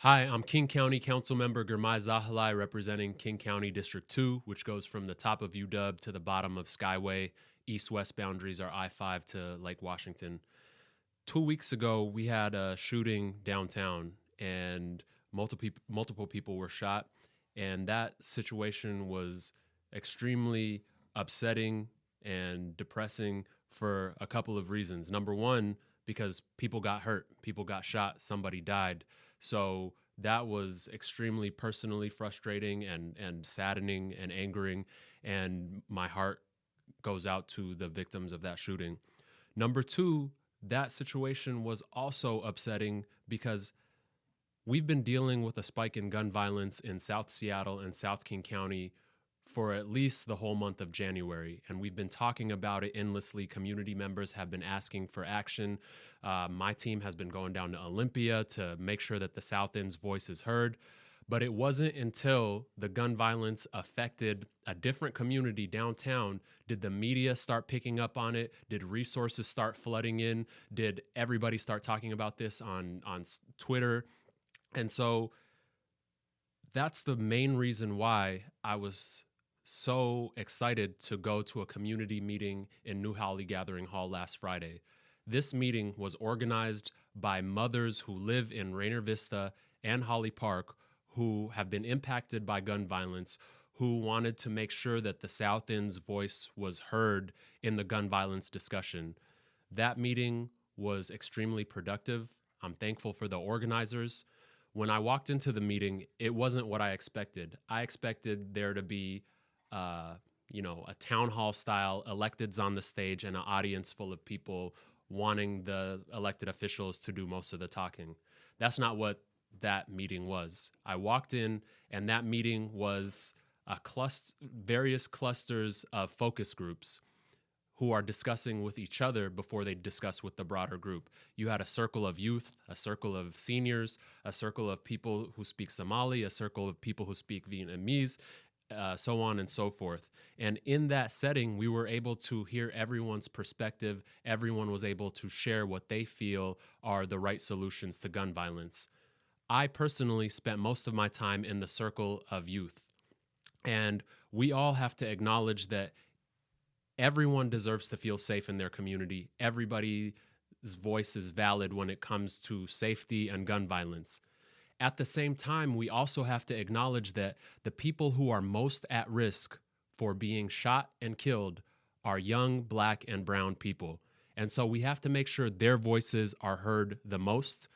Hi, I'm King County Councilmember Girmay Zahilay representing King County District 2, which goes from the top of UW to the bottom of Skyway. East-west boundaries are I-5 to Lake Washington. 2 weeks ago, we had a shooting downtown and multiple people were shot. And that situation was extremely upsetting and depressing for a couple of reasons. Number one, because people got hurt, people got shot, somebody died. So that was extremely personally frustrating and saddening and angering. And my heart goes out to the victims of that shooting. Number two, that situation was also upsetting because we've been dealing with a spike in gun violence in South Seattle and South King County for at least the whole month of January. And we've been talking about it endlessly. Community members have been asking for action. My team has been going down to Olympia to make sure that the South End's voice is heard. But it wasn't until the gun violence affected a different community downtown did the media start picking up on it. Did resources start flooding in? Did everybody start talking about this on Twitter? And so that's the main reason why I was so excited to go to a community meeting in New Holly Gathering Hall last Friday. This meeting was organized by mothers who live in Rainier Vista and Holly Park who have been impacted by gun violence, who wanted to make sure that the South End's voice was heard in the gun violence discussion. That meeting was extremely productive. I'm thankful for the organizers. When I walked into the meeting, it wasn't what I expected. I expected there to be, a town hall style electeds on the stage and an audience full of people wanting the elected officials to do most of the talking. That's not what that meeting was. I walked in, and that meeting was various clusters of focus groups who are discussing with each other before they discuss with the broader group. You had a circle of youth, a circle of seniors, a circle of people who speak Somali, a circle of people who speak Vietnamese, so on and so forth. And in that setting, we were able to hear everyone's perspective. Everyone was able to share what they feel are the right solutions to gun violence. I personally spent most of my time in the circle of youth. And we all have to acknowledge that everyone deserves to feel safe in their community. Everybody's voice is valid when it comes to safety and gun violence. At the same time, we also have to acknowledge that the people who are most at risk for being shot and killed are young, Black, and brown people. And so we have to make sure their voices are heard the most.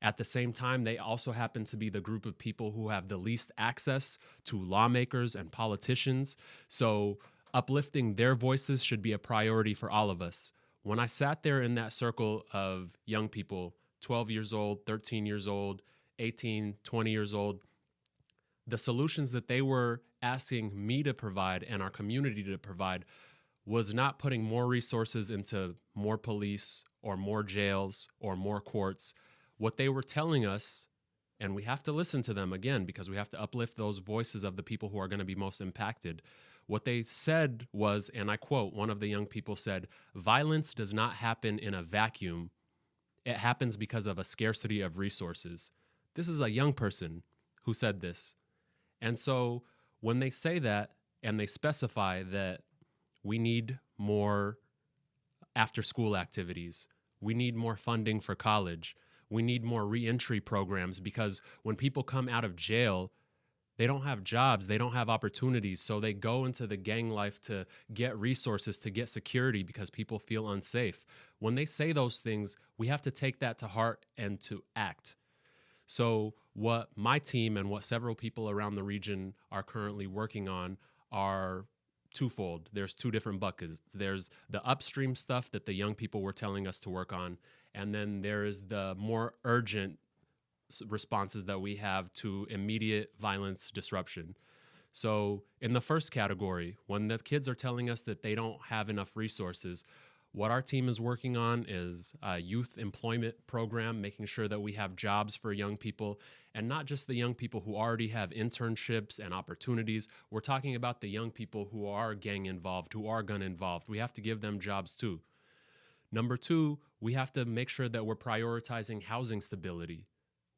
At the same time, they also happen to be the group of people who have the least access to lawmakers and politicians. So uplifting their voices should be a priority for all of us. When I sat there in that circle of young people, 12 years old, 13 years old, 18, 20 years old, the solutions that they were asking me to provide and our community to provide was not putting more resources into more police or more jails or more courts. What they were telling us, and we have to listen to them again because we have to uplift those voices of the people who are going to be most impacted. What they said was, and I quote, one of the young people said, "Violence does not happen in a vacuum. It happens because of a scarcity of resources." This is a young person who said this. And so when they say that and they specify that we need more after-school activities, we need more funding for college, we need more reentry programs, because when people come out of jail, they don't have jobs, they don't have opportunities, so they go into the gang life to get resources, to get security because people feel unsafe. When they say those things, we have to take that to heart and to act. So what my team and what several people around the region are currently working on are twofold. There's two different buckets. There's the upstream stuff that the young people were telling us to work on, and then there is the more urgent responses that we have to immediate violence disruption. So in the first category, when the kids are telling us that they don't have enough resources, what our team is working on is a youth employment program, making sure that we have jobs for young people, and not just the young people who already have internships and opportunities. We're talking about the young people who are gang involved, who are gun involved. We have to give them jobs too. Number two, we have to make sure that we're prioritizing housing stability.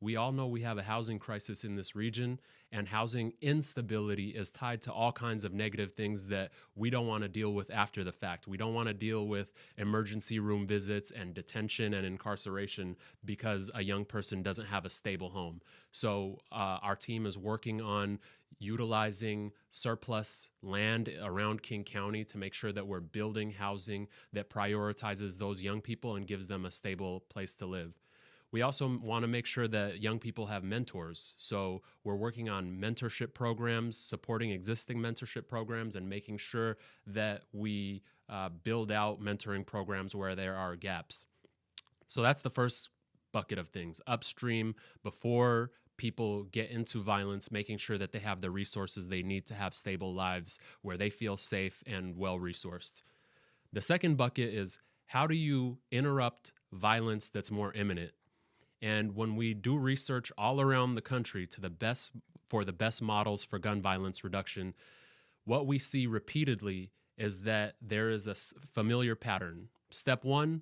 We all know we have a housing crisis in this region, and housing instability is tied to all kinds of negative things that we don't want to deal with after the fact. We don't want to deal with emergency room visits and detention and incarceration because a young person doesn't have a stable home. So our team is working on utilizing surplus land around King County to make sure that we're building housing that prioritizes those young people and gives them a stable place to live. We also want to make sure that young people have mentors. So we're working on mentorship programs, supporting existing mentorship programs, and making sure that we build out mentoring programs where there are gaps. So that's the first bucket of things, upstream, before people get into violence, making sure that they have the resources they need to have stable lives where they feel safe and well-resourced. The second bucket is, how do you interrupt violence that's more imminent? And when we do research all around the country for the best models for gun violence reduction, what we see repeatedly is that there is a familiar pattern. Step one,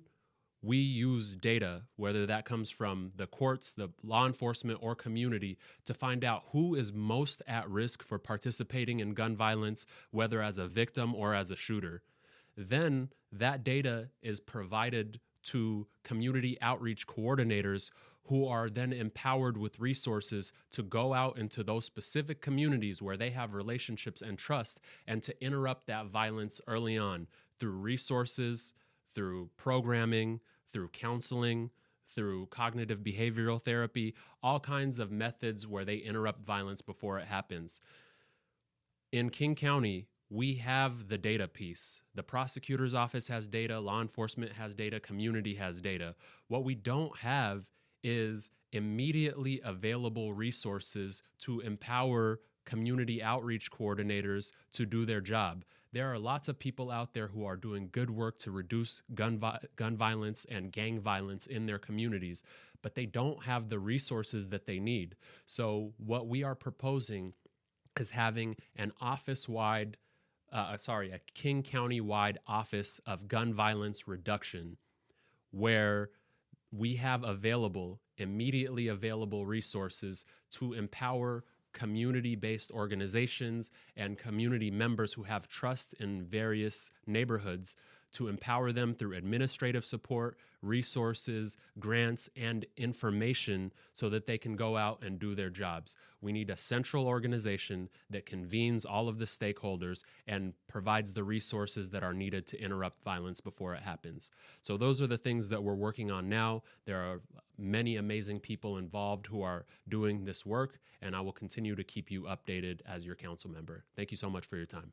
we use data, whether that comes from the courts, the law enforcement, or community, to find out who is most at risk for participating in gun violence, whether as a victim or as a shooter. Then that data is provided to community outreach coordinators, who are then empowered with resources to go out into those specific communities where they have relationships and trust, and to interrupt that violence early on through resources, through programming, through counseling, through cognitive behavioral therapy, all kinds of methods where they interrupt violence before it happens. In King County, we have the data piece. The prosecutor's office has data, law enforcement has data, community has data. What we don't have is immediately available resources to empower community outreach coordinators to do their job. There are lots of people out there who are doing good work to reduce gun violence and gang violence in their communities, but they don't have the resources that they need. So what we are proposing is having an a King County-wide Office of Gun Violence Reduction, where we have immediately available resources to empower community-based organizations and community members who have trust in various neighborhoods, to empower them through administrative support, resources, grants, and information so that they can go out and do their jobs. We need a central organization that convenes all of the stakeholders and provides the resources that are needed to interrupt violence before it happens. So those are the things that we're working on now. There are many amazing people involved who are doing this work, and I will continue to keep you updated as your council member. Thank you so much for your time.